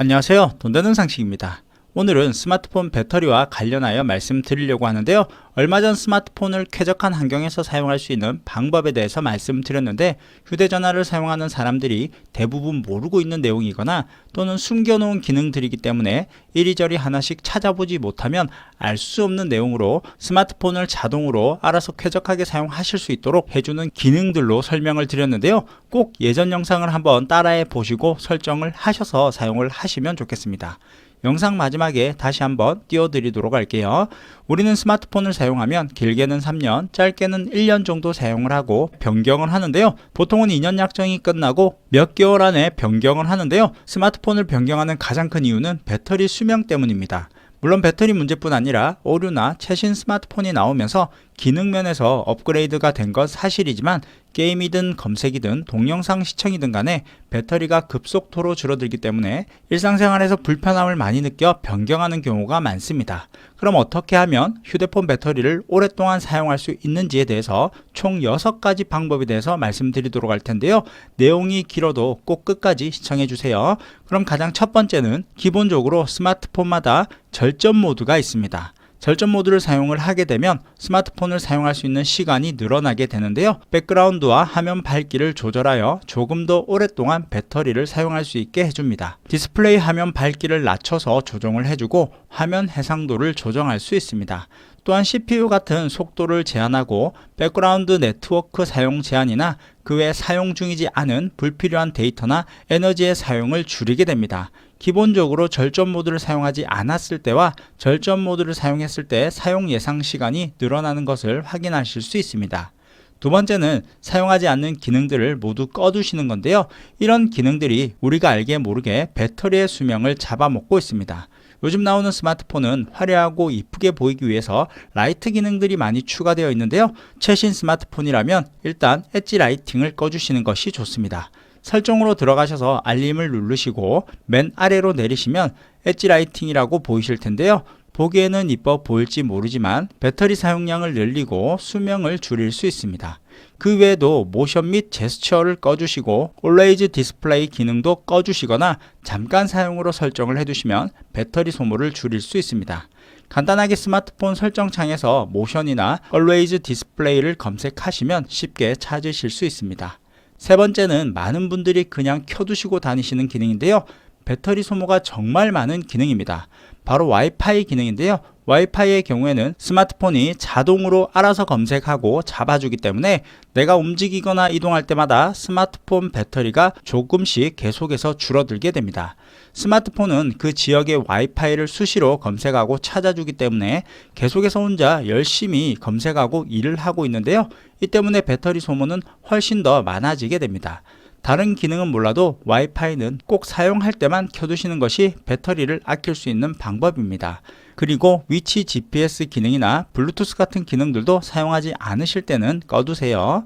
안녕하세요. 돈 되는 상식입니다. 오늘은 스마트폰 배터리와 관련하여 말씀드리려고 하는데요. 얼마 전 스마트폰을 쾌적한 환경에서 사용할 수 있는 방법에 대해서 말씀드렸는데, 휴대전화를 사용하는 사람들이 대부분 모르고 있는 내용이거나 또는 숨겨놓은 기능들이기 때문에 이리저리 하나씩 찾아보지 못하면 알 수 없는 내용으로 스마트폰을 자동으로 알아서 쾌적하게 사용하실 수 있도록 해주는 기능들로 설명을 드렸는데요. 꼭 예전 영상을 한번 따라해 보시고 설정을 하셔서 사용을 하시면 좋겠습니다. 영상 마지막에 다시 한번 띄워드리도록 할게요. 우리는 스마트폰을 사용하면 길게는 3년, 짧게는 1년 정도 사용을 하고 변경을 하는데요. 보통은 2년 약정이 끝나고 몇 개월 안에 변경을 하는데요. 스마트폰을 변경하는 가장 큰 이유는 배터리 수명 때문입니다. 물론 배터리 문제뿐 아니라 오류나 최신 스마트폰이 나오면서 기능 면에서 업그레이드가 된 건 사실이지만, 게임이든 검색이든 동영상 시청이든 간에 배터리가 급속도로 줄어들기 때문에 일상생활에서 불편함을 많이 느껴 변경하는 경우가 많습니다. 그럼 어떻게 하면 휴대폰 배터리를 오랫동안 사용할 수 있는지에 대해서 총 6가지 방법에 대해서 말씀드리도록 할 텐데요. 내용이 길어도 꼭 끝까지 시청해 주세요. 그럼 가장 첫 번째는 기본적으로 스마트폰마다 절전 모드가 있습니다. 절전 모드를 사용을 하게 되면 스마트폰을 사용할 수 있는 시간이 늘어나게 되는데요. 백그라운드와 화면 밝기를 조절하여 조금 더 오랫동안 배터리를 사용할 수 있게 해줍니다. 디스플레이 화면 밝기를 낮춰서 조정을 해주고 화면 해상도를 조정할 수 있습니다. 또한 CPU 같은 속도를 제한하고 백그라운드 네트워크 사용 제한이나 그 외 사용 중이지 않은 불필요한 데이터나 에너지의 사용을 줄이게 됩니다. 기본적으로 절전 모드를 사용하지 않았을 때와 절전 모드를 사용했을 때 사용 예상 시간이 늘어나는 것을 확인하실 수 있습니다. 두 번째는 사용하지 않는 기능들을 모두 꺼두시는 건데요. 이런 기능들이 우리가 알게 모르게 배터리의 수명을 잡아먹고 있습니다. 요즘 나오는 스마트폰은 화려하고 이쁘게 보이기 위해서 라이트 기능들이 많이 추가되어 있는데요. 최신 스마트폰이라면 일단 엣지 라이팅을 꺼주시는 것이 좋습니다. 설정으로 들어가셔서 알림을 누르시고 맨 아래로 내리시면 엣지 라이팅이라고 보이실 텐데요. 보기에는 이뻐 보일지 모르지만 배터리 사용량을 늘리고 수명을 줄일 수 있습니다. 그 외에도 모션 및 제스처를 꺼주시고 Always 디스플레이 기능도 꺼주시거나 잠깐 사용으로 설정을 해두시면 배터리 소모를 줄일 수 있습니다. 간단하게 스마트폰 설정창에서 모션이나 Always 디스플레이를 검색하시면 쉽게 찾으실 수 있습니다. 세 번째는 많은 분들이 그냥 켜두시고 다니시는 기능인데요. 배터리 소모가 정말 많은 기능입니다. 바로 와이파이 기능인데요. 와이파이의 경우에는 스마트폰이 자동으로 알아서 검색하고 잡아주기 때문에 내가 움직이거나 이동할 때마다 스마트폰 배터리가 조금씩 계속해서 줄어들게 됩니다. 스마트폰은 그 지역의 와이파이를 수시로 검색하고 찾아주기 때문에 계속해서 혼자 열심히 검색하고 일을 하고 있는데요. 이 때문에 배터리 소모는 훨씬 더 많아지게 됩니다. 다른 기능은 몰라도 와이파이는 꼭 사용할 때만 켜두시는 것이 배터리를 아낄 수 있는 방법입니다. 그리고 위치 GPS 기능이나 블루투스 같은 기능들도 사용하지 않으실 때는 꺼두세요.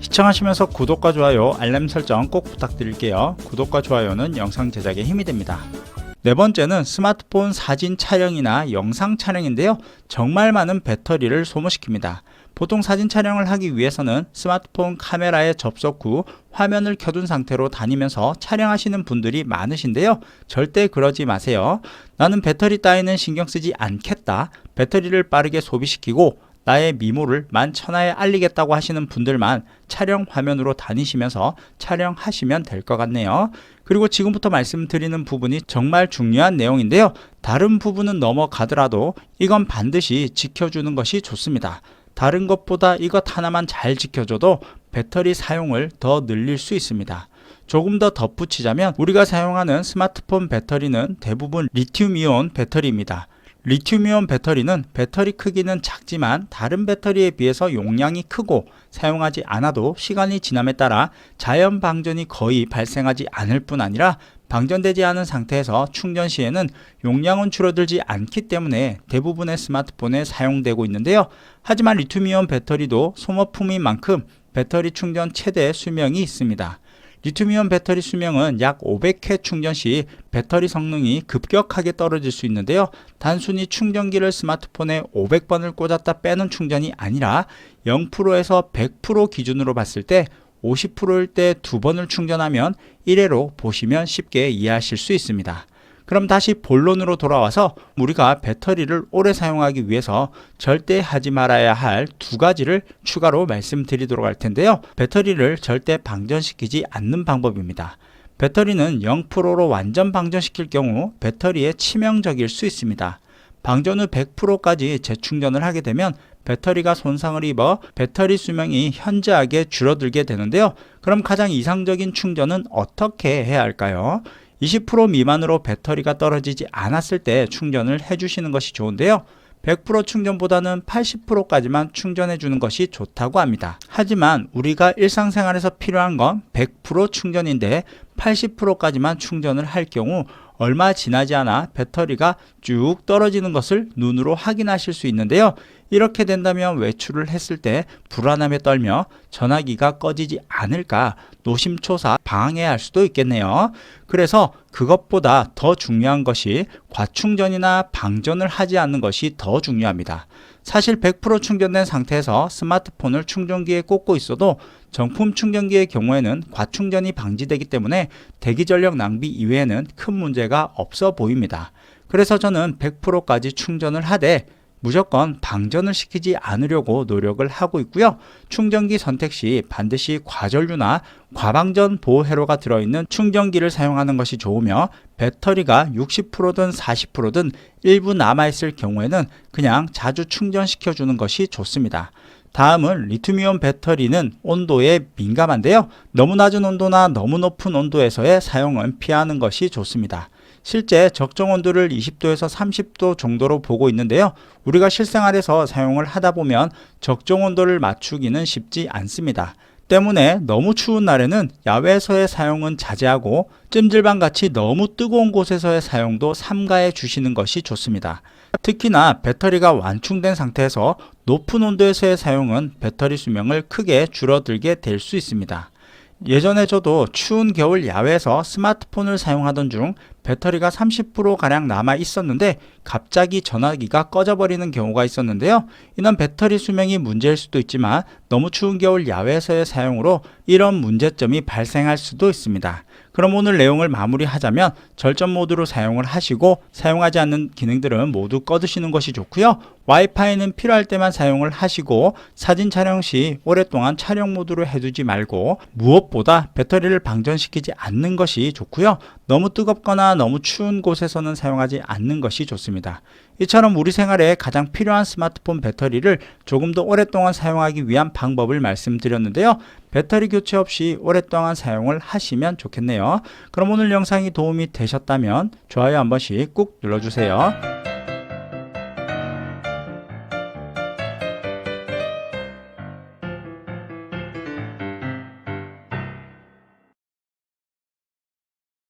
시청하시면서 구독과 좋아요, 알람 설정 꼭 부탁드릴게요. 구독과 좋아요는 영상 제작에 힘이 됩니다. 네 번째는 스마트폰 사진 촬영이나 영상 촬영인데요. 정말 많은 배터리를 소모시킵니다. 보통 사진 촬영을 하기 위해서는 스마트폰 카메라에 접속 후 화면을 켜둔 상태로 다니면서 촬영하시는 분들이 많으신데요. 절대 그러지 마세요. 나는 배터리 따위는 신경 쓰지 않겠다. 배터리를 빠르게 소비시키고 나의 미모를 만천하에 알리겠다고 하시는 분들만 촬영 화면으로 다니시면서 촬영하시면 될 것 같네요. 그리고 지금부터 말씀드리는 부분이 정말 중요한 내용인데요. 다른 부분은 넘어가더라도 이건 반드시 지켜주는 것이 좋습니다. 다른 것보다 이것 하나만 잘 지켜줘도 배터리 사용을 더 늘릴 수 있습니다. 조금 더 덧붙이자면 우리가 사용하는 스마트폰 배터리는 대부분 리튬이온 배터리입니다. 리튬이온 배터리는 배터리 크기는 작지만 다른 배터리에 비해서 용량이 크고 사용하지 않아도 시간이 지남에 따라 자연 방전이 거의 발생하지 않을 뿐 아니라 방전되지 않은 상태에서 충전 시에는 용량은 줄어들지 않기 때문에 대부분의 스마트폰에 사용되고 있는데요. 하지만 리튬이온 배터리도 소모품인 만큼 배터리 충전 최대 수명이 있습니다. 리튬이온 배터리 수명은 약 500회 충전 시 배터리 성능이 급격하게 떨어질 수 있는데요. 단순히 충전기를 스마트폰에 500번을 꽂았다 빼는 충전이 아니라 0%에서 100% 기준으로 봤을 때 50%일 때 2번을 충전하면 1회로 보시면 쉽게 이해하실 수 있습니다. 그럼 다시 본론으로 돌아와서 우리가 배터리를 오래 사용하기 위해서 절대 하지 말아야 할 두 가지를 추가로 말씀드리도록 할 텐데요. 배터리를 절대 방전시키지 않는 방법입니다. 배터리는 0%로 완전 방전시킬 경우 배터리에 치명적일 수 있습니다. 방전 후 100%까지 재충전을 하게 되면 배터리가 손상을 입어 배터리 수명이 현저하게 줄어들게 되는데요. 그럼 가장 이상적인 충전은 어떻게 해야 할까요? 20% 미만으로 배터리가 떨어지지 않았을 때 충전을 해주시는 것이 좋은데요. 100% 충전보다는 80%까지만 충전해 주는 것이 좋다고 합니다. 하지만 우리가 일상생활에서 필요한 건 100% 충전인데 80%까지만 충전을 할 경우 얼마 지나지 않아 배터리가 쭉 떨어지는 것을 눈으로 확인하실 수 있는데요. 이렇게 된다면 외출을 했을 때 불안함에 떨며 전화기가 꺼지지 않을까 노심초사 방해할 수도 있겠네요. 그래서 그것보다 더 중요한 것이 과충전이나 방전을 하지 않는 것이 더 중요합니다. 사실 100% 충전된 상태에서 스마트폰을 충전기에 꽂고 있어도 정품 충전기의 경우에는 과충전이 방지되기 때문에 대기전력 낭비 이외에는 큰 문제가 없어 보입니다. 그래서 저는 100%까지 충전을 하되 무조건 방전을 시키지 않으려고 노력을 하고 있고요. 충전기 선택 시 반드시 과전류나 과방전 보호 회로가 들어있는 충전기를 사용하는 것이 좋으며 배터리가 60%든 40%든 일부 남아있을 경우에는 그냥 자주 충전시켜 주는 것이 좋습니다. 다음은 리튬이온 배터리는 온도에 민감한데요. 너무 낮은 온도나 너무 높은 온도에서의 사용은 피하는 것이 좋습니다. 실제 적정 온도를 20도에서 30도 정도로 보고 있는데요. 우리가 실생활에서 사용을 하다 보면 적정 온도를 맞추기는 쉽지 않습니다. 때문에 너무 추운 날에는 야외에서의 사용은 자제하고 찜질방 같이 너무 뜨거운 곳에서의 사용도 삼가해 주시는 것이 좋습니다. 특히나 배터리가 완충된 상태에서 높은 온도에서의 사용은 배터리 수명을 크게 줄어들게 될 수 있습니다. 예전에 저도 추운 겨울 야외에서 스마트폰을 사용하던 중 배터리가 30%가량 남아 있었는데 갑자기 전화기가 꺼져버리는 경우가 있었는데요. 이는 배터리 수명이 문제일 수도 있지만 너무 추운 겨울 야외에서의 사용으로 이런 문제점이 발생할 수도 있습니다. 그럼 오늘 내용을 마무리하자면 절전 모드로 사용을 하시고 사용하지 않는 기능들은 모두 꺼두시는 것이 좋고요. 와이파이는 필요할 때만 사용을 하시고 사진 촬영 시 오랫동안 촬영 모드로 해두지 말고 무엇보다 배터리를 방전시키지 않는 것이 좋고요. 너무 뜨겁거나 너무 추운 곳에서는 사용하지 않는 것이 좋습니다. 이처럼 우리 생활에 가장 필요한 스마트폰 배터리를 조금 더 오랫동안 사용하기 위한 방법을 말씀드렸는데요. 배터리 교체 없이 오랫동안 사용을 하시면 좋겠네요. 그럼 오늘 영상이 도움이 되셨다면 좋아요 한 번씩 꾹 눌러주세요.